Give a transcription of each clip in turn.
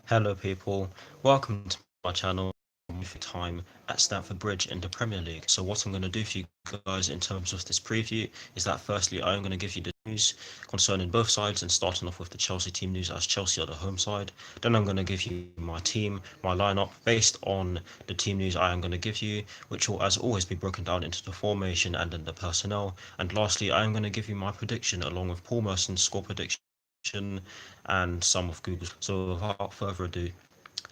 Hello, people. Welcome to my channel. With time at Stamford Bridge in the Premier League. So, what I'm going to do for you guys in terms of this preview is that firstly, I'm going to give you the news concerning both sides and starting off with the Chelsea team news as Chelsea are the home side. Then I'm going to give you my team, my lineup based on the team news I am going to give you, which will, as always, be broken down into the formation and then the personnel. And lastly, I am going to give you my prediction along with Paul Merson's score prediction and some of Google's. So, without further ado,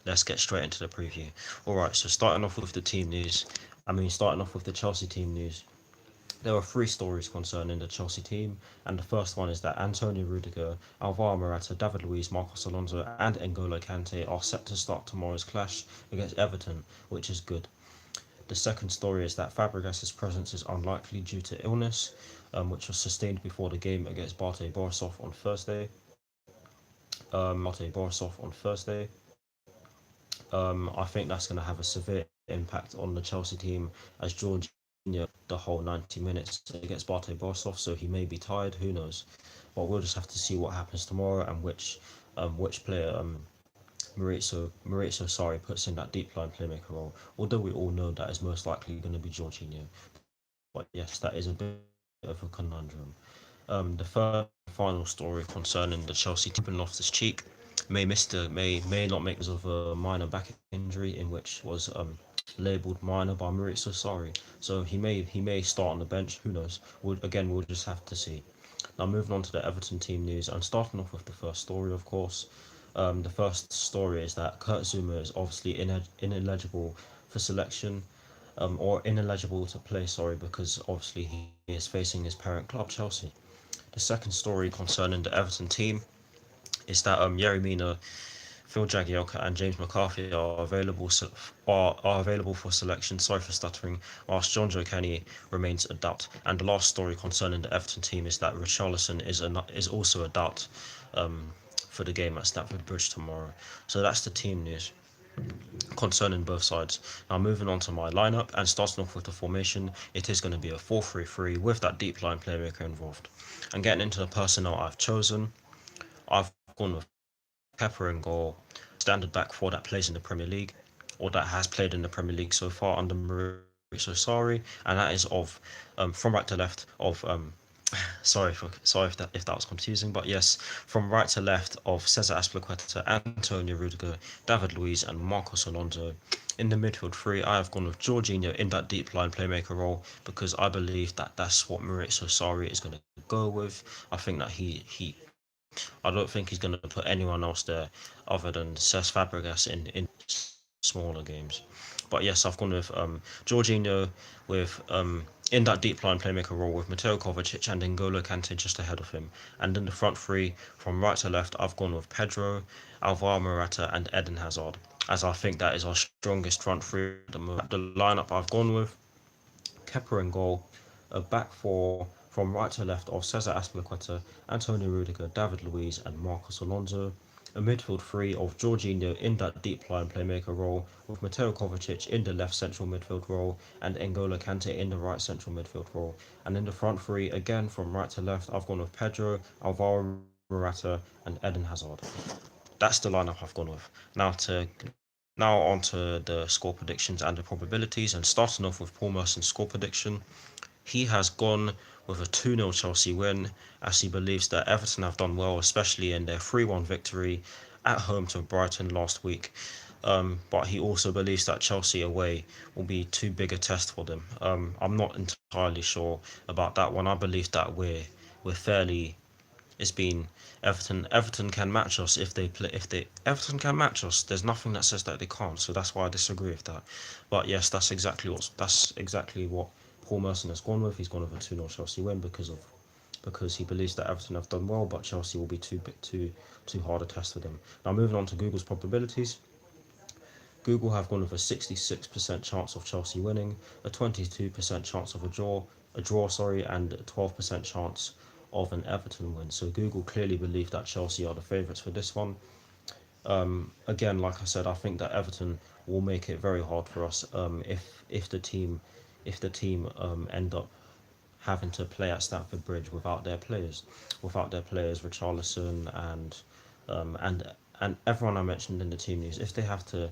let's get straight into the preview. Alright, so starting off with the team news, starting off with the Chelsea team news. There are three stories concerning the Chelsea team, and the first one is that Antonio Rudiger, Alvaro Morata, David Luiz, Marcos Alonso, and N'Golo Kante are set to start tomorrow's clash against Everton, which is good. The second story is that Fabregas' presence is unlikely due to illness, which was sustained before the game against Bate Borisov on Thursday. I think that's going to have a severe impact on the Chelsea team as Jorginho the whole 90 minutes against Bate Borisov, so he may be tired. Who knows? But we'll just have to see what happens tomorrow and which player Maurizio Sarri puts in that deep line playmaker role. Although we all know that is most likely going to be Jorginho, but yes, that is a bit of a conundrum. The third and final story concerning the Chelsea team, Ruben Loftus-Cheek may not make use of a minor back injury in which was labelled minor by Maurizio Sarri. So he may start on the bench. Who knows? We'll just have to see. Now moving on to the Everton team news and starting off with the first story, of course. The first story is that Kurt Zuma is obviously ineligible for selection, or ineligible to play. Sorry, because obviously he is facing his parent club Chelsea. The second story concerning the Everton team is that Yerry Mina, Phil Jagielka, and James McCarthy are available for selection. Sorry for stuttering. Whilst John Joe Kenny remains a doubt. And the last story concerning the Everton team is that Richarlison is also a doubt for the game at Stamford Bridge tomorrow. So that's the team news concerning both sides. Now moving on to my lineup and starting off with the formation, it is going to be a 4-3-3 with that deep line playmaker involved. And getting into the personnel I've chosen, I've gone with Pepper in goal, standard back four that plays in the Premier League, or that has played in the Premier League so far under Maurizio Sarri, and that is of from right to left of sorry if that was confusing, but yes, from right to left of Cesar Azpilicueta, Antonio Rudiger, David Luiz, and Marcos Alonso. In the midfield three, I have gone with Jorginho in that deep line playmaker role because I believe that that's what Maurizio Sarri is going to go with. I think that I don't think he's going to put anyone else there other than Cesc Fabregas in smaller games. But yes, I've gone with Jorginho with in that deep line playmaker role with Mateo Kovacic and N'Golo Kante just ahead of him. And in the front three, from right to left, I've gone with Pedro, Alvaro Morata, and Eden Hazard, as I think that is our strongest front three at the moment. The lineup I've gone with: Kepa in goal, a back four from right to left of Cesar Azpilicueta, Antonio Rudiger, David Luiz, and Marcos Alonso. A midfield three of Jorginho in that deep line playmaker role, with Mateo Kovacic in the left central midfield role and N'Golo Kante in the right central midfield role. And in the front three, again from right to left, I've gone with Pedro, Alvaro Morata, and Eden Hazard. That's the lineup I've gone with. Now on to the score predictions and the probabilities, and starting off with Paul Merson's score prediction. He has gone with a 2-0 Chelsea win, as he believes that Everton have done well, especially in their 3-1 victory at home to Brighton last week. But he also believes that Chelsea away will be too big a test for them. I'm not entirely sure about that one. I believe that we're fairly. It's been Everton can match us if they play. If they Everton can match us, there's nothing that says that they can't. So that's why I disagree with that. But yes, that's exactly what Paul Merson has gone with. He's gone with a 2-0 Chelsea win because he believes that Everton have done well, but Chelsea will be too hard a test for them. Now moving on to Google's probabilities. Google have gone with a 66% chance of Chelsea winning, a 22% chance of a draw, and a 12% chance of an Everton win. So Google clearly believe that Chelsea are the favourites for this one. Again, like I said, I think that Everton will make it very hard for us if the team end up having to play at Stamford Bridge without their players, Richarlison and and everyone I mentioned in the team news, if they have to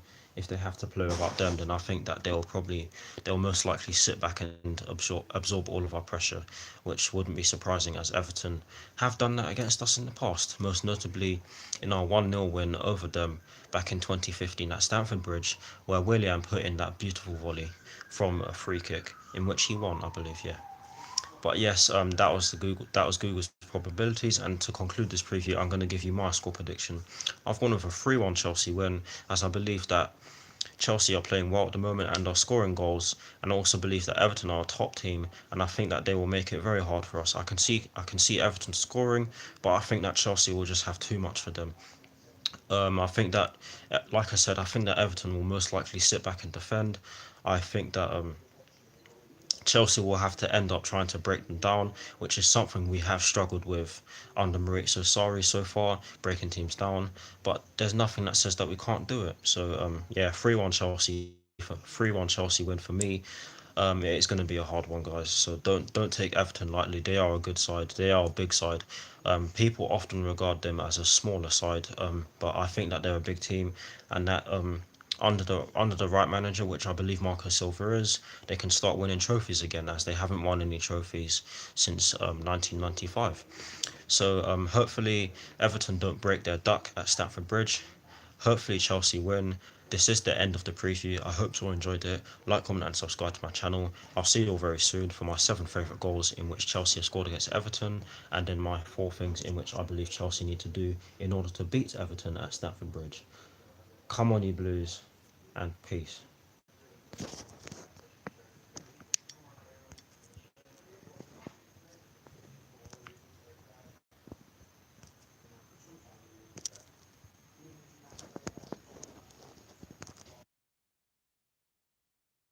play without them, then I think that they'll most likely sit back and absorb all of our pressure, which wouldn't be surprising as Everton have done that against us in the past, most notably in our 1-0 win over them back in 2015 at Stamford Bridge, where Willian put in that beautiful volley from a free kick in which he won, I believe. Yeah. But yes, that was Google's probabilities, and to conclude this preview, I'm going to give you my score prediction. I've gone with a 3-1 Chelsea win, as I believe that Chelsea are playing well at the moment and are scoring goals, and I also believe that Everton are a top team, and I think that they will make it very hard for us. I can see Everton scoring, but I think that Chelsea will just have too much for them. I think that, like I said, I think that Everton will most likely sit back and defend. I think that Chelsea will have to end up trying to break them down, which is something we have struggled with under Maurizio Sarri so far, breaking teams down. But there's nothing that says that we can't do it. So yeah, 3-1 Chelsea win for me. It's going to be a hard one, guys. So don't take Everton lightly. They are a good side. They are a big side. People often regard them as a smaller side, but I think that they're a big team, and that under the right manager, which I believe Marco Silva is, they can start winning trophies again, as they haven't won any trophies since 1995. So hopefully Everton don't break their duck at Stamford Bridge. Hopefully Chelsea win. This is the end of the preview. I hope you all enjoyed it. Like, comment, and subscribe to my channel. I'll see you all very soon for my 7 favourite goals in which Chelsea have scored against Everton, and then my 4 things in which I believe Chelsea need to do in order to beat Everton at Stamford Bridge. Come on, you Blues, and peace.